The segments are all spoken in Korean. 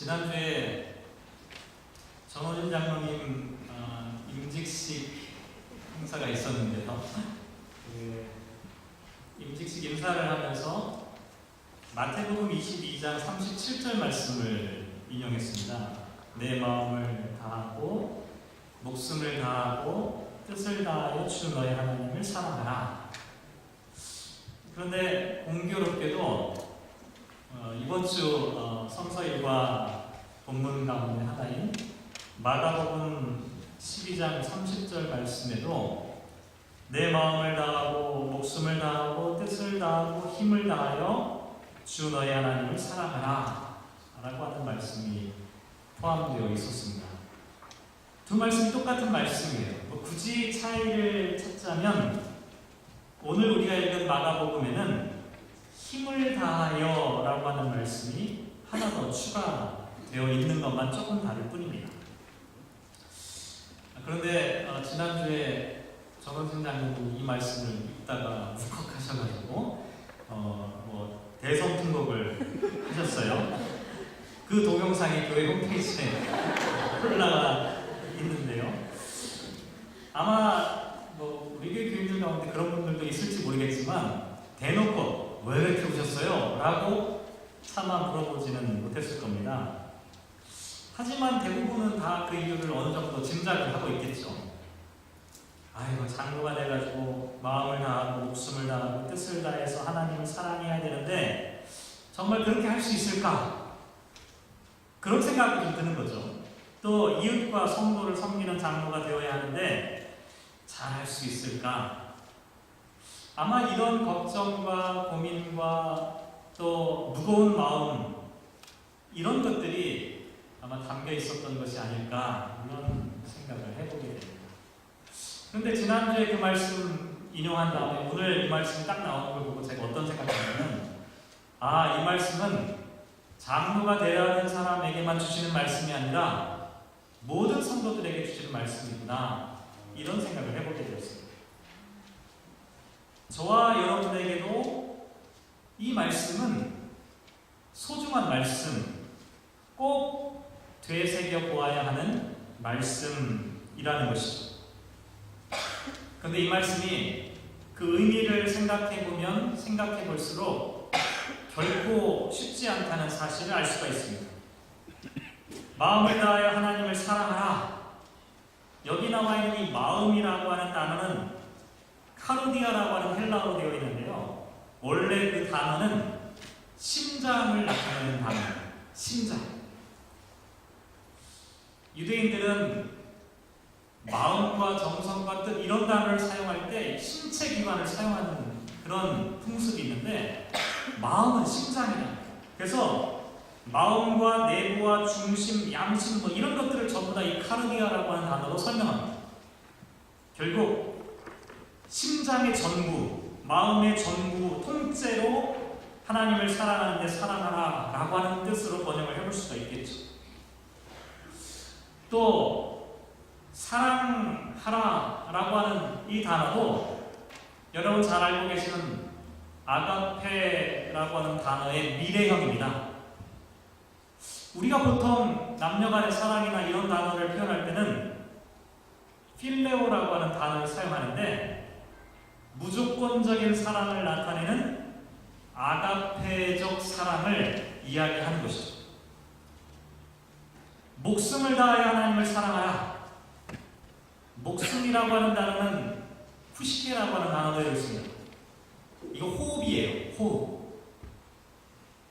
지난주에 정호진 장로님 임직식 행사가 있었는데요. 임직식 인사를 하면서 마태복음 22장 37절 말씀을 인용했습니다. 내 마음을 다하고 목숨을 다하고 뜻을 다하여 주 너의 하나님을 사랑하라. 그런데 공교롭게도 이번 주 성서일과 본문 가운데 하나인 마가복음 12장 30절 말씀에도 내 마음을 다하고 목숨을 다하고 뜻을 다하고 힘을 다하여 주 너의 하나님을 사랑하라 라고 하는 말씀이 포함되어 있었습니다. 두 말씀이 똑같은 말씀이에요. 굳이 차이를 찾자면 오늘 우리가 읽은 마가복음에는 힘을 다하여 라고 하는 말씀이 하나 더 추가되어 있는 것만 조금 다를 뿐입니다. 그런데 지난주에 정원진 장로님 이 말씀을 읽다가 울컥하셔가지고 대성통곡을 하셨어요. 그 동영상이 교회 홈페이지에 올라가 있는데요. 아마 우리 교회 교인들 가운데 그런 분들도 있을지 모르겠지만 대놓고 왜 이렇게 우셨어요? 라고 차마 물어보지는 못했을 겁니다. 하지만 대부분은 다 그 이유를 어느 정도 짐작을 하고 있겠죠. 아이고, 장로가 돼가지고 마음을 다하고 목숨을 다하고 뜻을 다해서 하나님을 사랑해야 되는데 정말 그렇게 할 수 있을까? 그런 생각이 좀 드는 거죠. 또 이웃과 성도를 섬기는 장로가 되어야 하는데 잘 할 수 있을까? 아마 이런 걱정과 고민과 또 무거운 마음, 이런 것들이 아마 담겨 있었던 것이 아닐까, 이런 생각을 해보게 됩니다. 그런데 지난주에 그 말씀 인용한 다음에 오늘 이 말씀이 딱 나오는 걸 보고 제가 어떤 생각을 하냐면, 이 말씀은 장로가 되어야 하는 사람에게만 주시는 말씀이 아니라 모든 성도들에게 주시는 말씀이구나, 이런 생각을 해보게 되었습니다. 저와 여러분에게도 이 말씀은 소중한 말씀, 꼭 되새겨 보아야 하는 말씀이라는 것이죠. 그런데 이 말씀이 그 의미를 생각해보면 생각해볼수록 결코 쉽지 않다는 사실을 알 수가 있습니다. 마음을 다하여 하나님을 사랑하라. 여기 나와 있는 이 마음이라고 하는 단어는 카르디아라고 하는 헬라어로 되어 있는데요. 원래 그 단어는 심장을 나타내는 단어입니다. 심장. 유대인들은 마음과 정성과 뜻 이런 단어를 사용할 때 신체 기관을 사용하는 그런 풍습이 있는데 마음은 심장이다. 그래서 마음과 내부와 중심, 양심 이런 것들을 전부 다 이 카르디아라고 하는 단어로 설명합니다. 결국 심장의 전부, 마음의 전부, 통째로 하나님을 사랑하는데 사랑하라 라고 하는 뜻으로 번역을 해볼 수가 있겠죠. 또 사랑하라 라고 하는 이 단어도 여러분 잘 알고 계시는 아가페라고 하는 단어의 미래형입니다. 우리가 보통 남녀 간의 사랑이나 이런 단어를 표현할 때는 필레오라고 하는 단어를 사용하는데 무조건적인 사랑을 나타내는 아가페적 사랑을 이야기하는 것이죠. 목숨을 다하여 하나님을 사랑하라. 목숨이라고 하는 단어는 푸시케라고 하는 단어가 되어 있습니다. 이거 호흡이에요. 호흡.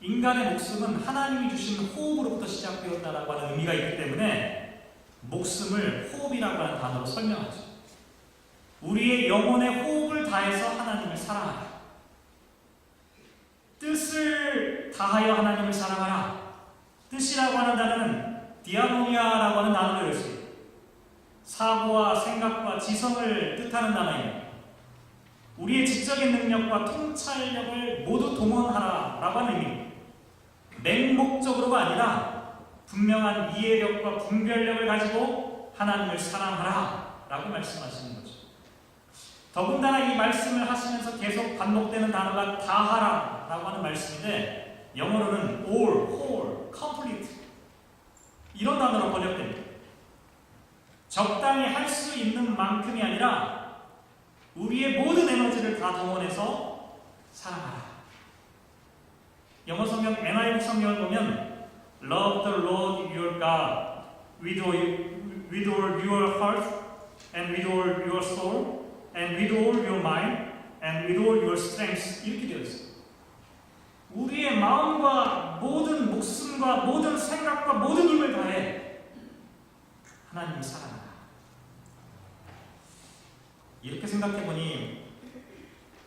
인간의 목숨은 하나님이 주신 호흡으로부터 시작되었다라고 하는 의미가 있기 때문에 목숨을 호흡이라고 하는 단어로 설명하죠. 우리의 영혼의 호흡을 다해서 하나님을 사랑하라. 뜻을 다하여 하나님을 사랑하라. 뜻이라고 하는 단어는 디아노니아라고 하는 단어로 되어 있습니다. 사고와 생각과 지성을 뜻하는 단어입니다. 우리의 지적인 능력과 통찰력을 모두 동원하라 라고 하는 의미입니다. 맹목적으로가 아니라 분명한 이해력과 분별력을 가지고 하나님을 사랑하라 라고 말씀하시는 거죠. 더군다나 이 말씀을 하시면서 계속 반복되는 단어가 다하라 라고 하는 말씀인데 영어로는 all, whole, complete 이런 단어로 번역됩니다. 적당히 할 수 있는 만큼이 아니라 우리의 모든 에너지를 다 동원해서 사랑하라. 영어 성경 NIV 성경을 보면 Love the Lord your God with all your heart and with all your soul and with all your mind and with all your strength 이렇게 되어 있어요. 우리의 마음과 모든 목숨과 모든 생각과 모든 힘을 다해 하나님을 사랑하라. 이렇게 생각해보니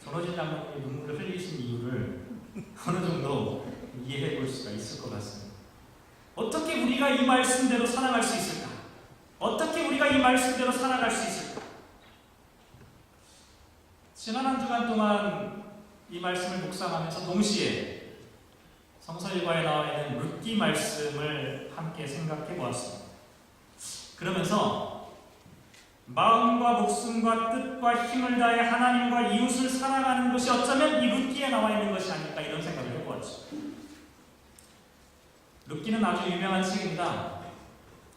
전호진 장로님이 눈물을 흘리신 이유를 어느 정도 이해해 볼 수가 있을 것 같습니다. 어떻게 우리가 이 말씀대로 살아갈 수 있을까? 어떻게 우리가 이 말씀대로 살아갈 수 있을까? 지난 한 주간 동안 이 말씀을 묵상하면서 동시에 성서일과에 나와 있는 룻기 말씀을 함께 생각해 보았습니다. 그러면서 마음과 목숨과 뜻과 힘을 다해 하나님과 이웃을 사랑하는 것이 어쩌면 이 룻기에 나와 있는 것이 아닐까 이런 생각을 해보았죠. 룻기는 아주 유명한 책입니다.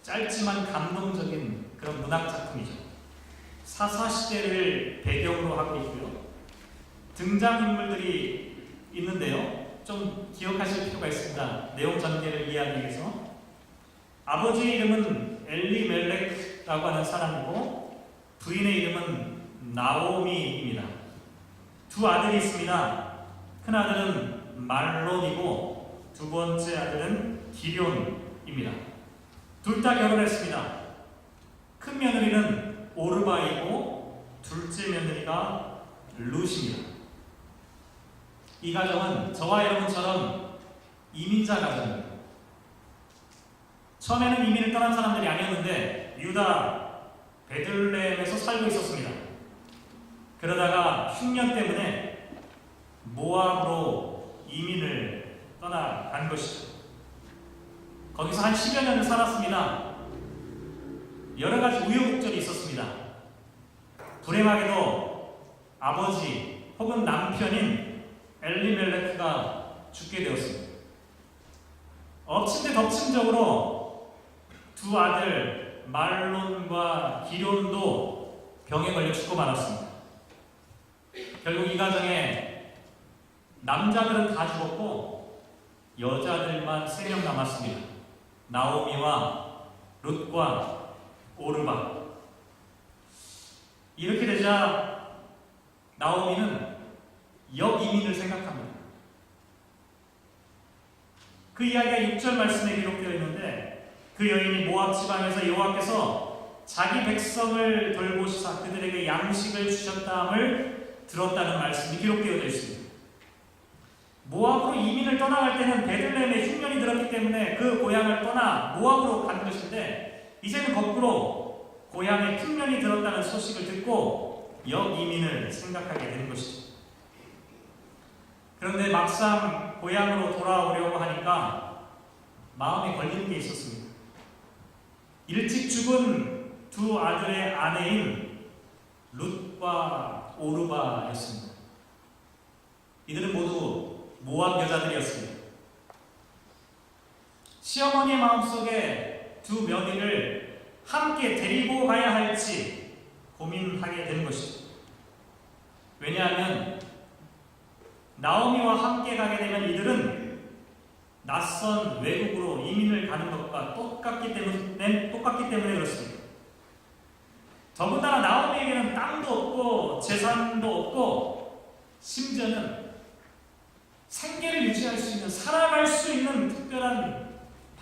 짧지만 감동적인 그런 문학 작품이죠. 사사시대를 배경으로 하고 있고요. 등장인물들이 있는데요. 좀 기억하실 필요가 있습니다. 내용 전개를 이해하기 위해서. 아버지의 이름은 엘리멜렉라고 하는 사람이고 부인의 이름은 나오미입니다. 두 아들이 있습니다. 큰 아들은 말론이고 두 번째 아들은 기럨입니다. 둘 다 결혼했습니다. 큰 며느리는 오르바이고 둘째 며느리가 룻입니다. 이 가정은 저와 여러분처럼 이민자 가정입니다. 처음에는 이민을 떠난 사람들이 아니었는데 유다 베들레헴에서 살고 있었습니다. 그러다가 흉년 때문에 모압으로 이민을 떠나간 것이죠. 거기서 한 10여 년을 살았습니다. 여러 가지 우여곡절이 있었습니다. 불행하게도 아버지 혹은 남편인 엘리멜렉가 죽게 되었습니다. 엎친 데 덮친적으로 두 아들 말론과 기럨도 병에 걸려 죽고 말았습니다. 결국 이 가정에 남자들은 다 죽었고 여자들만 3명 남았습니다. 나오미와 룻과 오르바. 이렇게 되자 나오미는 역이민을 생각합니다. 그 이야기가 6절 말씀에 기록되어 있는데 그 여인이 모압 지방에서 여호와께서 자기 백성을 돌보시사 그들에게 양식을 주셨다함을 들었다는 말씀이 기록되어 있습니다. 모압으로 이민을 떠나갈 때는 베들레헴에 흉년이 들었기 때문에 그 고향을 떠나 모압으로 간 것인데 이제는 거꾸로 고향에 흉년이 들었다는 소식을 듣고 역이민을 생각하게 되는 것이죠. 그런데 막상 고향으로 돌아오려고 하니까 마음에 걸리는 게 있었습니다. 일찍 죽은 두 아들의 아내인 룻과 오르바였습니다. 이들은 모두 모압 여자들이었습니다. 시어머니의 마음속에 두 며느리를 함께 데리고 가야 할지 고민하게 되는 것이죠. 왜냐하면 나오미와 함께 가게 되면 이들은 낯선 외국으로 이민을 가는 것과 똑같기 때문에 그렇습니다. 더군다나 나오미에게는 땅도 없고 재산도 없고 심지어는 생계를 유지할 수 있는, 살아갈 수 있는 특별한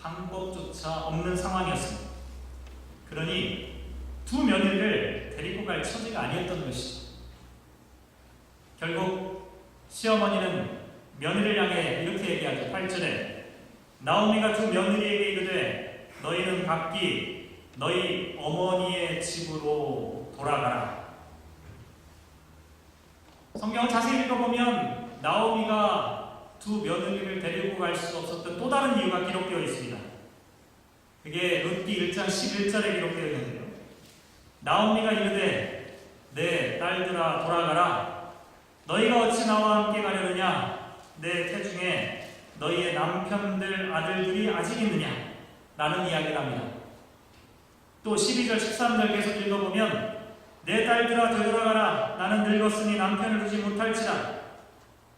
방법조차 없는 상황이었습니다. 그러니 두 며느리를 데리고 갈 처지가 아니었던 것이죠. 결국 시어머니는 며느리를 향해 이렇게 얘기하죠. 8절에 나오미가 두 며느리에게 이르되 너희는 각기 너희 어머니의 집으로 돌아가라. 성경을 자세히 읽어보면 나오미가 두 며느리를 데리고 갈 수 없었던 또 다른 이유가 기록되어 있습니다. 그게 룻기 1장 11절에 기록되어 있는데요. 나오미가 이르되 내 딸들아 돌아가라. 너희가 어찌 나와 함께 가려느냐? 내 태중에 너희의 남편들 아들들이 아직 있느냐? 라는 이야기를 합니다. 또 12절 13절 계속 읽어보면 내 딸들아 되돌아가라. 나는 늙었으니 남편을 두지 못할지라.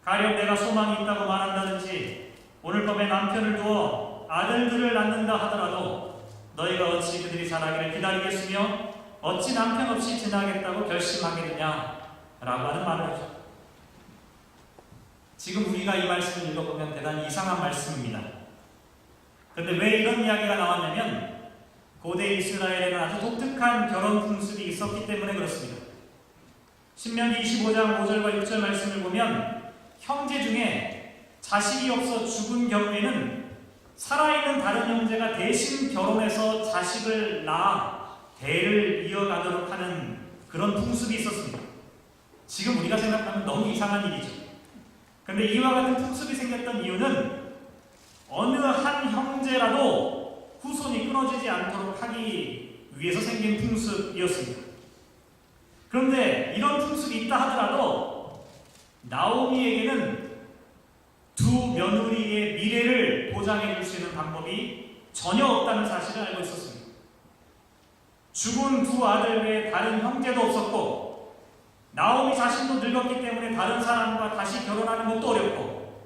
가령 내가 소망이 있다고 말한다든지 오늘 밤에 남편을 두어 아들들을 낳는다 하더라도 너희가 어찌 그들이 자라기를 기다리겠으며 어찌 남편 없이 지나겠다고 결심하겠느냐 라고 하는 말을 하죠. 지금 우리가 이 말씀을 읽어보면 대단히 이상한 말씀입니다. 그런데 왜 이런 이야기가 나왔냐면 고대 이스라엘에는 아주 독특한 결혼 풍습이 있었기 때문에 그렇습니다. 신명기 25장 5절과 6절 말씀을 보면 형제 중에 자식이 없어 죽은 경우에는 살아있는 다른 형제가 대신 결혼해서 자식을 낳아 대를 이어가도록 하는 그런 풍습이 있었습니다. 지금 우리가 생각하면 너무 이상한 일이죠. 그런데 이와 같은 풍습이 생겼던 이유는 어느 한 형제라도 후손이 끊어지지 않도록 하기 위해서 생긴 풍습이었습니다. 그런데 이런 풍습이 있다 하더라도 나오미에게는 두 며느리의 미래를 보장해 줄 수 있는 방법이 전혀 없다는 사실을 알고 있었습니다. 죽은 두 아들 외에 다른 형제도 없었고 나오미 자신도 늙었기 때문에 다른 사람과 다시 결혼하는 것도 어렵고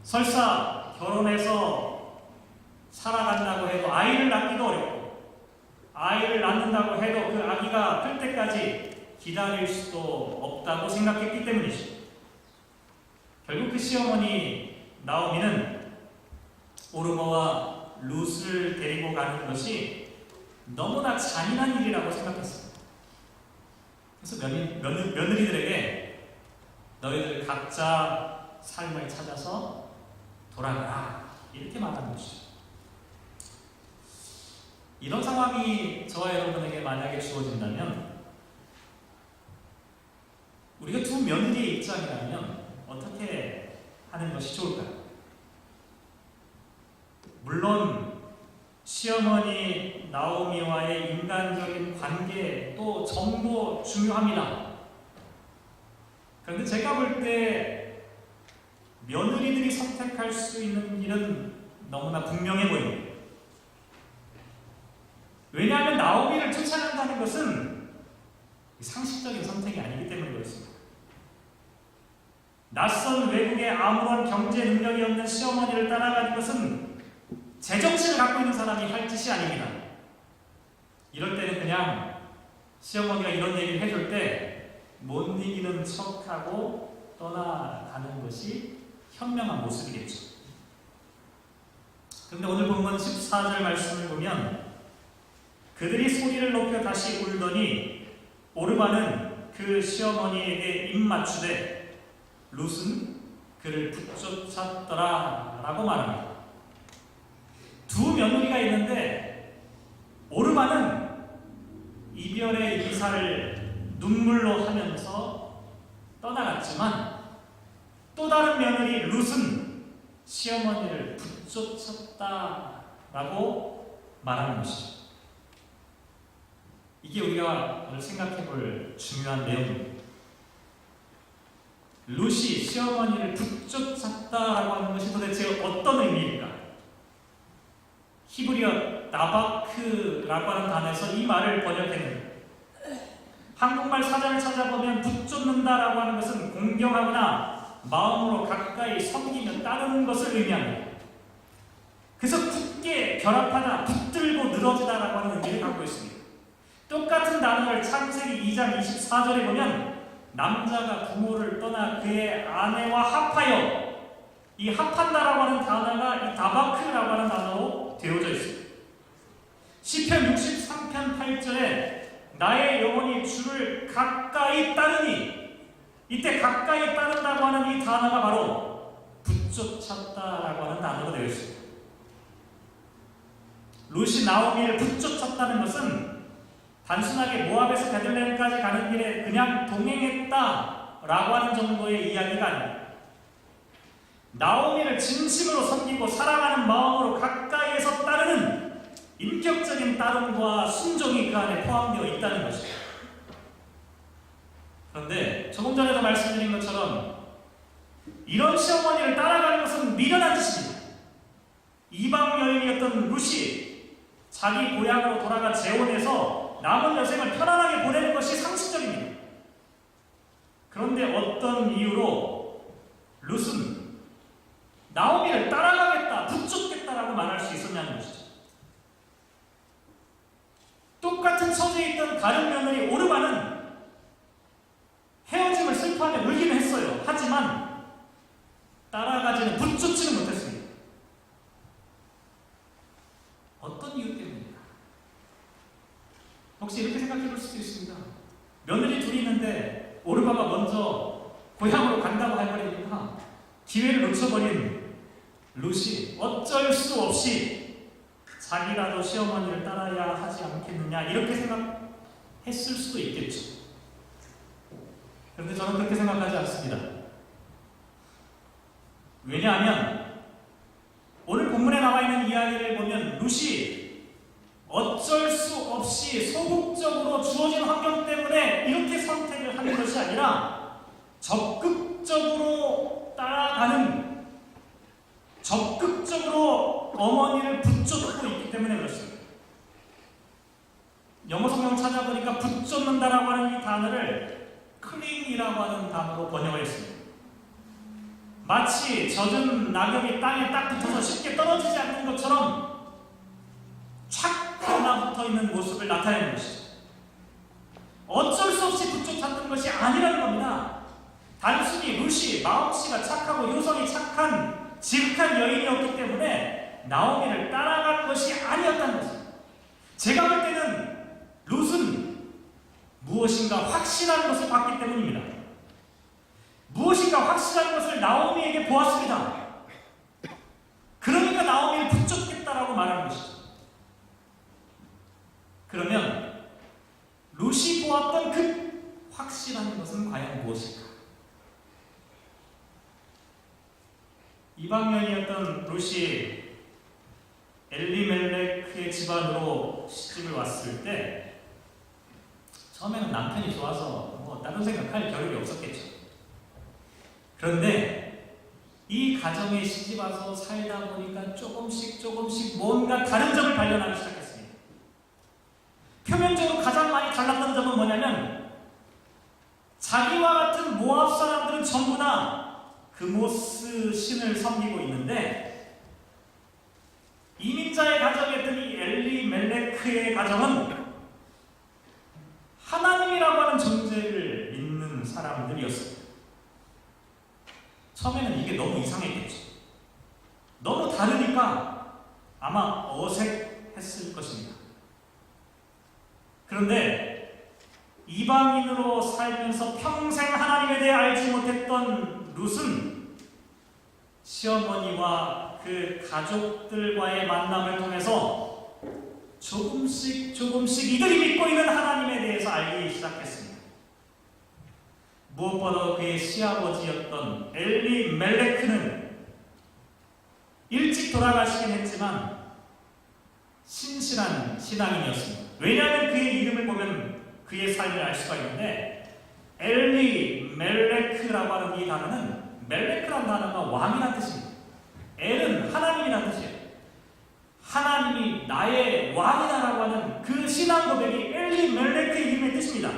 설사 결혼해서 살아간다고 해도 아이를 낳기도 어렵고 아이를 낳는다고 해도 그 아기가 클 때까지 기다릴 수도 없다고 생각했기 때문이죠. 결국 그 시어머니 나오미는 오르머와 룻을 데리고 가는 것이 너무나 잔인한 일이라고 생각했습니다. 그래서 며느리들에게 너희들 각자 삶을 찾아서 돌아가라 이렇게 말하는 것이죠. 이런 상황이 저와 여러분에게 만약에 주어진다면 우리가 두 며느리의 입장이라면 어떻게 하는 것이 좋을까요? 물론 시어머니 나오미와의 인간적인 관계 또 정도 중요합니다. 그런데 제가 볼 때 며느리들이 선택할 수 있는 일은 너무나 분명해 보입니다. 왜냐하면 나오미를 쫓아낸다는 것은 상식적인 선택이 아니기 때문에 그렇습니다. 낯선 외국에 아무런 경제 능력이 없는 시어머니를 따라가는 것은 제정신을 갖고 있는 사람이 할 짓이 아닙니다. 이럴 때는 그냥 시어머니가 이런 얘기를 해줄 때 못 이기는 척하고 떠나가는 것이 현명한 모습이겠죠. 그런데 오늘 본문 14절 말씀을 보면 그들이 소리를 높여 다시 울더니 오르바는 그 시어머니에게 입맞추되 룻은 그를 붙쫓았더라 라고 말합니다. 두 며느리가 있는데 오르바는 이별의 이사를 눈물로 하면서 떠나갔지만 또 다른 며느리 룻은 시어머니를 붙쫓았다라고 말하는 것이죠. 이게 우리가 오늘 생각해 볼 중요한 내용입니다. 룻이 시어머니를 붙쫓았다라고 하는 것이 도대체 어떤 의미일까? 히브리어 나바크라고 하는 단어에서 이 말을 번역했는데 한국말 사전을 찾아보면 붙쫓는다라고 하는 것은 공경하거나 마음으로 가까이 섬기며 따르는 것을 의미합니다. 그래서 굳게 결합하다, 붙들고 늘어지다라고 하는 의미를 갖고 있습니다. 똑같은 단어를 창세기 2장 24절에 보면 남자가 부모를 떠나 그의 아내와 합하여 이 합한다라고 하는 단어가 이 다바크라고 하는 단어로 되어져 있습니다. 시편 63편 8절에 나의 영혼이 주를 가까이 따르니 이때 가까이 따른다고 하는 이 단어가 바로 붙쫓았다라고 하는 단어로 되어 있습니다. 룻이 나오미를 붙쫓았다는 것은 단순하게 모압에서 베들레헴까지 가는 길에 그냥 동행했다라고 하는 정도의 이야기가 아닙니다. 나오미를 진심으로 섬기고 사랑하는 마음으로 가까이에서 따르는 인격적인 따름과 순종이 그 안에 포함되어 있다는 것입니다. 그런데 조금 전에도 말씀드린 것처럼 이런 시어머니를 따라가는 것은 미련한 짓입니다. 이방 여인이었던 룻이 자기 고향으로 돌아가 재혼해서 남은 여생을 편안하게 보내는 것이 상식적입니다. 그런데 어떤 이유로 룻은 나오미를 따라가겠다, 붙잡겠다라고 말할 수 있었냐는 것이죠. 똑같은 처지에 있던 다른 며느리 오르바는 헤어짐을 슬퍼하며 울기는 했어요. 하지만 따라가지는, 붙잡지는 못했습니다. 어떤 이유 때문일까? 혹시 이렇게 생각해 볼 수도 있습니다. 며느리 둘이 있는데 오르바가 먼저 고향으로 간다고 해버리니까 기회를 놓쳐버린 룻이 어쩔 수 없이 자기라도 시어머니를 따라야 하지 않겠느냐 이렇게 생각했을 수도 있겠죠. 그런데 저는 그렇게 생각하지 않습니다. 왜냐하면 오늘 본문에 나와 있는 이야기를 보면 룻이 어쩔 수 없이 소극적으로 주어진 환경 때문에 이렇게 선택을 하는 것이 아니라 적극적으로 따라가는, 적극적으로 어머니를 붙잡고 있기 때문에 그렇습니다. 영어 성경 찾아보니까 붙잡는다라고 하는 이 단어를 클링이라고 하는 단어로 번역을 했습니다. 마치 젖은 낙엽이 땅에 딱 붙어서 쉽게 떨어지지 않는 것처럼 착 하나 붙어있는 모습을 나타내는 것이죠. 어쩔 수 없이 붙잡는 것이 아니라는 겁니다. 단순히 룻이 마음씨가 착하고 효성이 착한 지극한 여인이었기 때문에 나오미를 따라갈 것이 아니었다는 것입니다. 제가 볼 때는 룻은 무엇인가 확실한 것을 봤기 때문입니다. 무엇인가 확실한 것을 나오미에게 보았습니다. 그러니까 나오미를 붙잡겠다라고 말하는 것이죠. 그러면 룻이 보았던 그 확실한 것은 과연 무엇일까? 이방년이었던 룻이 엘리멜렉의 집안으로 시집을 왔을 때 처음에는 남편이 좋아서 다른 생각할 겨를이 없었겠죠. 그런데 이 가정에 시집 와서 살다 보니까 조금씩 뭔가 다른 점을 발견하기 시작했습니다. 표면적으로 가장 많이 달랐던 점은 뭐냐면 자기와 같은 모압 사람들은 전부 다 그모스 신을 섬기고 있는데 이민자의 가정이었던 이 엘리멜레크의 가정은 하나님이라고 하는 존재를 믿는 사람들이었습니다. 처음에는 이게 너무 이상했겠죠. 너무 다르니까 아마 어색했을 것입니다. 그런데 이방인으로 살면서 평생 하나님에 대해 알지 못했던 룻은 시어머니와 그 가족들과의 만남을 통해서 조금씩 이들이 믿고 있는 하나님에 대해서 알기 시작했습니다. 무엇보다 그의 시아버지였던 엘리멜레크는 일찍 돌아가시긴 했지만 신실한 신앙인이었습니다. 왜냐하면 그의 이름을 보면 그의 삶을 알 수가 있는데 엘리멜레크라고 하는 이 단어는 멜레크라는 단어가 왕이라는 뜻입니다. 엘은 하나님이라는 뜻이에요. 하나님이 나의 왕이다라고 하는 그 신앙 고백이 엘리멜레크의 이름의 뜻입니다.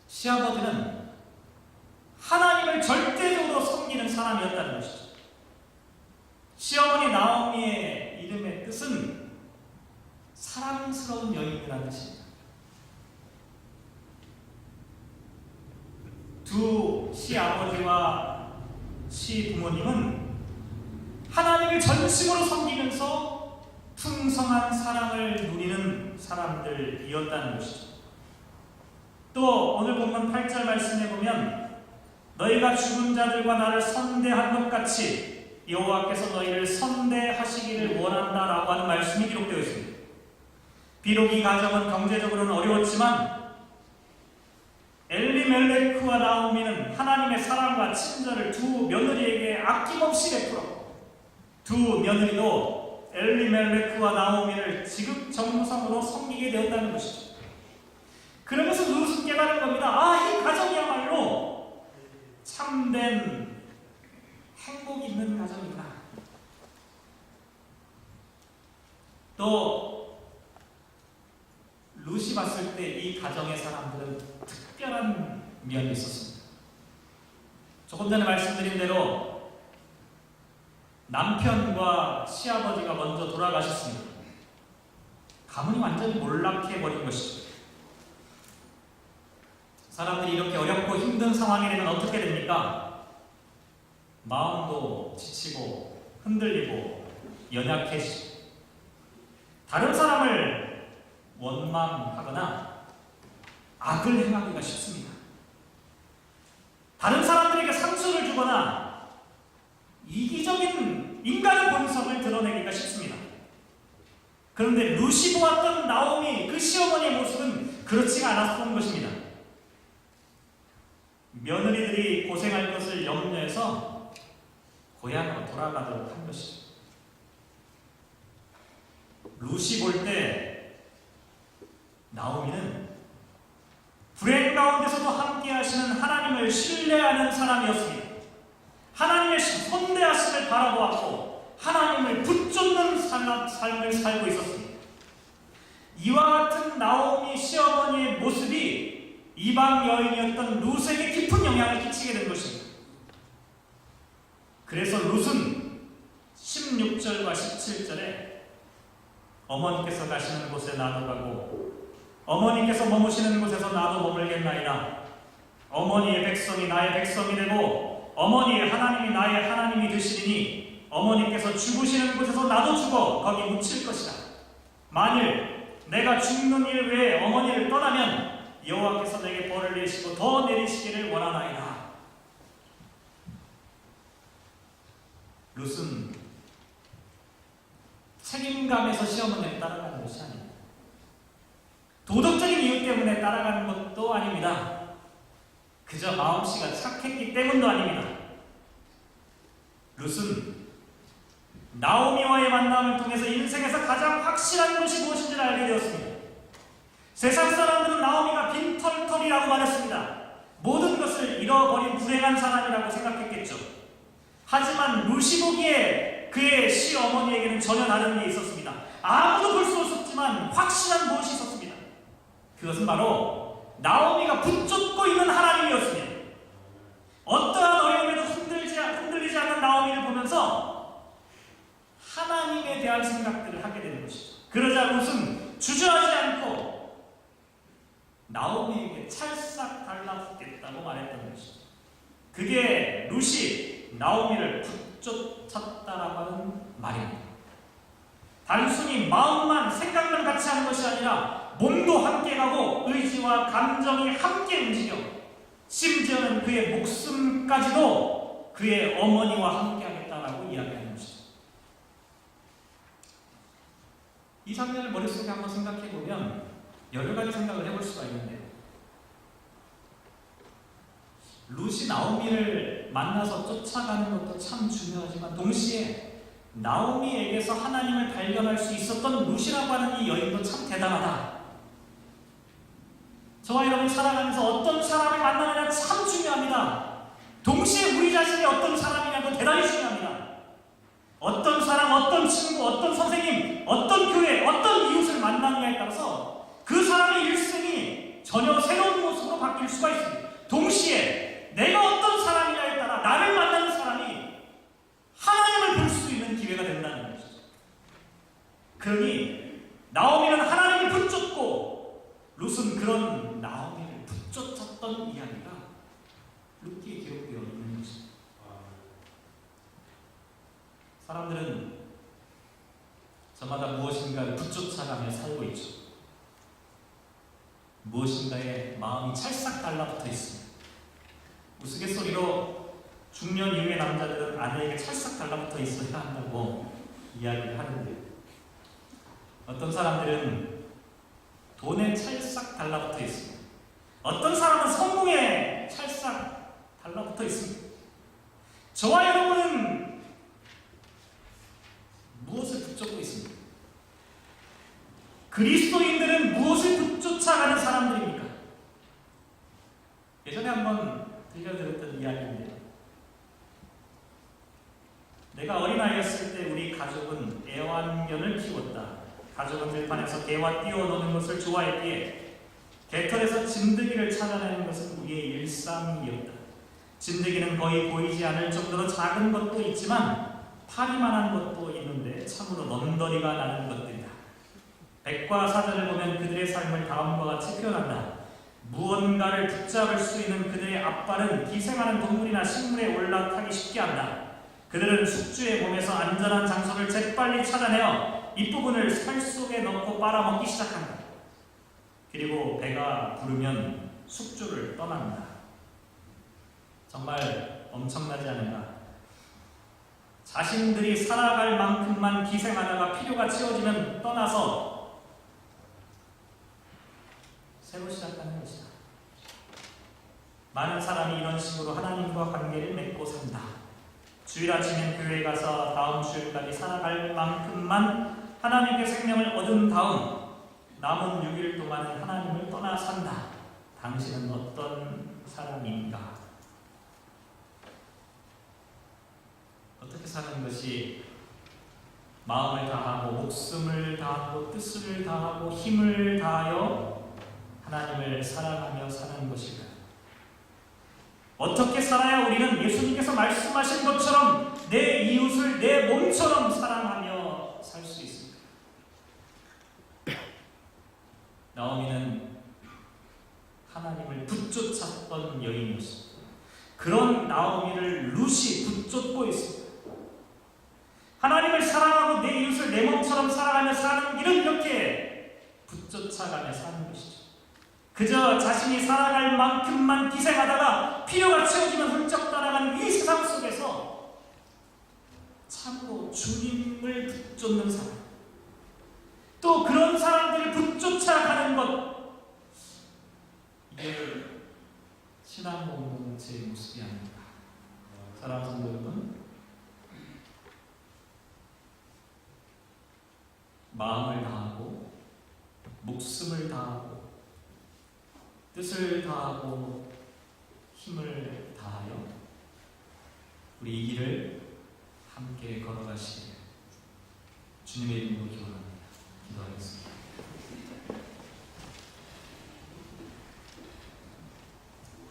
시아버지는 하나님을 절대적으로 섬기는 사람이었다는 것이죠. 시어머니 나오미의 이름의 뜻은 사랑스러운 여인이라는 뜻입니다. 두 시아버지와 시부모님은 하나님을 전심으로 섬기면서 풍성한 사랑을 누리는 사람들이었다는 것이죠. 또 오늘 본문 8절 말씀에 보면 너희가 죽은 자들과 나를 선대한 것 같이 여호와께서 너희를 선대하시기를 원한다라고 하는 말씀이 기록되어 있습니다. 비록 이 가정은 경제적으로는 어려웠지만 엘리멜레크와 나오미는 하나님의 사랑과 친절을 두 며느리에게 아낌없이 베풀었고 두 며느리도 엘리멜레크와 나오미를 지극정성으로 섬기게 되었다는 것이죠. 그러면서 룻은 깨달은 겁니다. 이 가정이야말로 참된 행복이 있는 가정이다. 또 룻이 봤을 때 이 가정의 사람들은 특별한 면이 있었습니다. 조금 전에 말씀드린 대로 남편과 시아버지가 먼저 돌아가셨습니다. 가문이 완전히 몰락해버린 것이죠. 사람들이 이렇게 어렵고 힘든 상황이 되면 어떻게 됩니까? 마음도 지치고 흔들리고 연약해지고 다른 사람을 원망하거나 악을 행하기가 쉽습니다. 다른 사람들에게 상처를 주거나 이기적인 인간의 본성을 드러내기가 쉽습니다. 그런데 룻이 보았던 나오미 그 시어머니의 모습은 그렇지가 않았던 것입니다. 며느리들이 고생할 것을 염려해서 고향으로 돌아가도록 한 것이죠. 룻이 볼 때 나오미는 불행 가운데서도 함께 하시는 하나님을 신뢰하는 사람이었습니다. 하나님의 선대하심을 바라보았고 하나님을 붙잡는 삶을 살고 있었습니다. 이와 같은 나오미 시어머니의 모습이 이방 여인이었던 룻에게 깊은 영향을 끼치게 된 것입니다. 그래서 룻은 16절과 17절에 어머니께서 가시는 곳에 나도 가고 어머니께서 머무시는 곳에서 나도 머물겠나이다. 어머니의 백성이 나의 백성이 되고 어머니의 하나님이 나의 하나님이 되시리니 어머니께서 죽으시는 곳에서 나도 죽어 거기 묻힐 것이다. 만일 내가 죽는 일 외에 어머니를 떠나면 여호와께서 내게 벌을 내리시고 더 내리시기를 원하나이다. 룻은 책임감에서 시어머니를 따라가는 것이 아닙니다. 도덕적인 이유 때문에 따라가는 것도 아닙니다. 그저 마음씨가 착했기 때문도 아닙니다. 룻은 나오미와의 만남을 통해서 인생에서 가장 확실한 것이 무엇인지를 알게 되었습니다. 세상 사람들은 나오미가 빈털털이라고 말했습니다. 모든 것을 잃어버린 불행한 사람이라고 생각했겠죠. 하지만 룻이 보기에 그의 시어머니에게는 전혀 다른 게 있었습니다. 아무도 볼 수 없었지만 확실한 무엇이 있었습니다. 그것은 바로 나오미가 붙잡고 있는 하나님이었습니다. 어떠한 어려움에도 흔들리지 않는 나오미를 보면서 하나님에 대한 생각들을 하게 되는 것이죠. 그러자 룻은 주저하지 않고 나오미에게 찰싹 달라붙겠다고 말했던 것이죠. 그게 룻이 나오미를 붙잡았다라고 하는 말입니다. 단순히 마음만 생각만 같이 하는 것이 아니라 몸도 함께 가고 의지와 감정이 함께 움직여 심지어는 그의 목숨까지도 그의 어머니와 함께 하겠다라고 이야기하는 것이죠. 이 장면을 머릿속에 한번 생각해 보면 여러 가지 생각을 해볼 수가 있는데요. 룻이 나오미를 만나서 쫓아가는 것도 참 중요하지만 동시에 나오미에게서 하나님을 발견할 수 있었던 룻이라고 하는 이 여인도 참 대단하다. 저와 여러분 살아가면서 어떤 사람을 만나느냐 참 중요합니다. 동시에 우리 자신이 어떤 사람이냐도 대단히 중요합니다. 어떤 사람, 어떤 친구, 어떤 선생님, 어떤 교회, 어떤 이웃을 만나느냐에 따라서 그 사람의 일생이 전혀 새로운 모습으로 바뀔 수가 있습니다. 동시에 내가 어떤 사람이냐에 따라 나를 만나는 사람이 하나님을 볼 수 있는 기회가 된다는 것이죠. 그러니 나오미는 하나님을 붙잡고 룻은 그런 나오미를 붙잡았던 이야기가 룻기에 기록되어 있는 것입니다. 사람들은 저마다 무엇인가를 붙쫓아가며 살고 있죠. 무엇인가에 마음이 찰싹 달라붙어 있습니다. 우스갯소리로 중년 이후의 남자들은 아내에게 찰싹 달라붙어 있어야 한다고 이야기를 하는데 어떤 사람들은 돈에 찰싹 달라붙어 있습니다. 어떤 사람은 성공에 찰싹 달라붙어 있습니다. 저와 여러분은 무엇을 붙잡고 있습니까? 그리스도인들은 무엇을 붙쫓아가는 사람들입니까? 예전에 한번 들려드렸던 이야기인데요. 내가 어린아이였을 때 우리 가족은 애완견을 키웠다. 가족은 들판에서 개와 뛰어노는 것을 좋아했기에 개털에서 진드기를 찾아내는 것은 우리의 일상이었다. 진드기는 거의 보이지 않을 정도로 작은 것도 있지만 파리만한 것도 있는데 참으로 넌더리가 나는 것들이다. 백과사전을 보면 그들의 삶을 다음과 같이 표현한다. 무언가를 붙잡을 수 있는 그들의 앞발은 기생하는 동물이나 식물에 올라타기 쉽게 한다. 그들은 숙주의 몸에서 안전한 장소를 재빨리 찾아내어 잇부분을 살 속에 넣고 빨아먹기 시작한다. 그리고 배가 부르면 숙주를 떠난다. 정말 엄청나지 않은가? 자신들이 살아갈 만큼만 기생하다가 필요가 채워지면 떠나서 새로 시작하는 것이다. 많은 사람이 이런 식으로 하나님과 관계를 맺고 산다. 주일 아침엔 교회에 가서 다음 주일까지 살아갈 만큼만 하나님께 생명을 얻은 다음 남은 6일 동안은 하나님을 떠나 산다. 당신은 어떤 사람인가? 어떻게 사는 것이 마음을 다하고 목숨을 다하고 뜻을 다하고 힘을 다하여 하나님을 사랑하며 사는 것일까요? 어떻게 살아야 우리는 예수님께서 말씀하신 것처럼 내 이웃을 내 몸처럼 사랑하며 살 수 있을까요? 나오미는 하나님을 붙쫓았던 여인이었습니다. 그런 나오미를 룻이 붙쫓고 있습니다. 하나님을 사랑하고 내 이웃을 내 몸처럼 사랑하며 사는 길은 이렇게 붙쫓아가며 사는 것이죠. 그저 자신이 살아갈 만큼만 기생하다가 필요가 채워지면 훌쩍 따라가는 이 세상 속에서 참으로 주님을 붙쫓는 사람, 또 그런 사람들을 붙쫓아가는 것, 이게 신앙 공동체의 모습이 아닌가. 사랑하는 성도 여러분, 마음을 다하고 목숨을 다하고 뜻을 다하고 힘을 다하여 우리 이 길을 함께 걸어가시길 주님의 이름으로 기원합니다. 기도하겠습니다.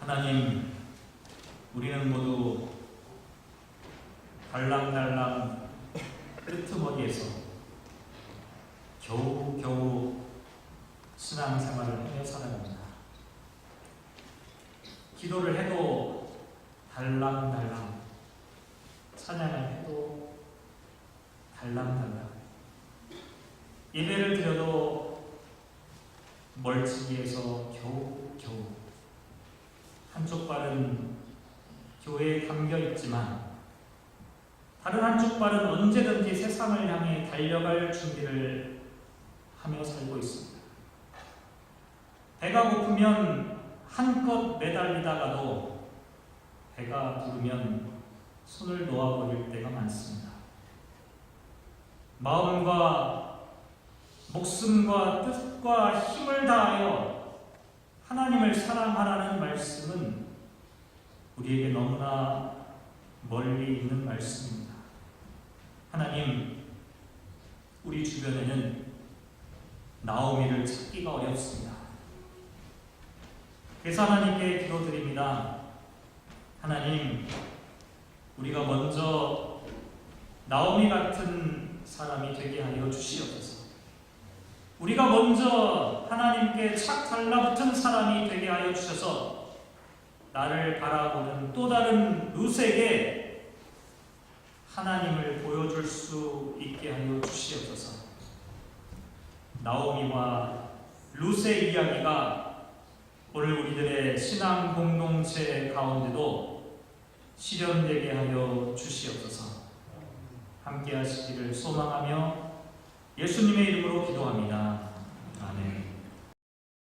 하나님, 우리는 모두 달랑달랑 끄트머리에서 겨우겨우 신앙생활을 하며 살아갑니다. 기도를 해도 달랑달랑, 찬양을 해도 달랑달랑, 예배를 드려도 멀찍이에서 겨우겨우, 한쪽 발은 교회에 감겨 있지만 다른 한쪽 발은 언제든지 세상을 향해 달려갈 준비를 하며 살고 있습니다. 배가 고프면 한껏 매달리다가도 배가 부르면 손을 놓아버릴 때가 많습니다. 마음과 목숨과 뜻과 힘을 다하여 하나님을 사랑하라는 말씀은 우리에게 너무나 멀리 있는 말씀입니다. 하나님, 우리 주변에는 나오미를 찾기가 어렵습니다. 그래서 하나님께 기도드립니다. 하나님, 우리가 먼저 나오미 같은 사람이 되게 하여 주시옵소서. 우리가 먼저 하나님께 착 달라붙은 사람이 되게 하여 주셔서 나를 바라보는 또 다른 룻에게 하나님을 보여줄 수 있게 하여 주시옵소서. 나오미와 룻의 이야기가 오늘 우리들의 신앙 공동체 가운데도 실현되게 하여 주시옵소서. 함께 하시기를 소망하며 예수님의 이름으로 기도합니다. 아멘.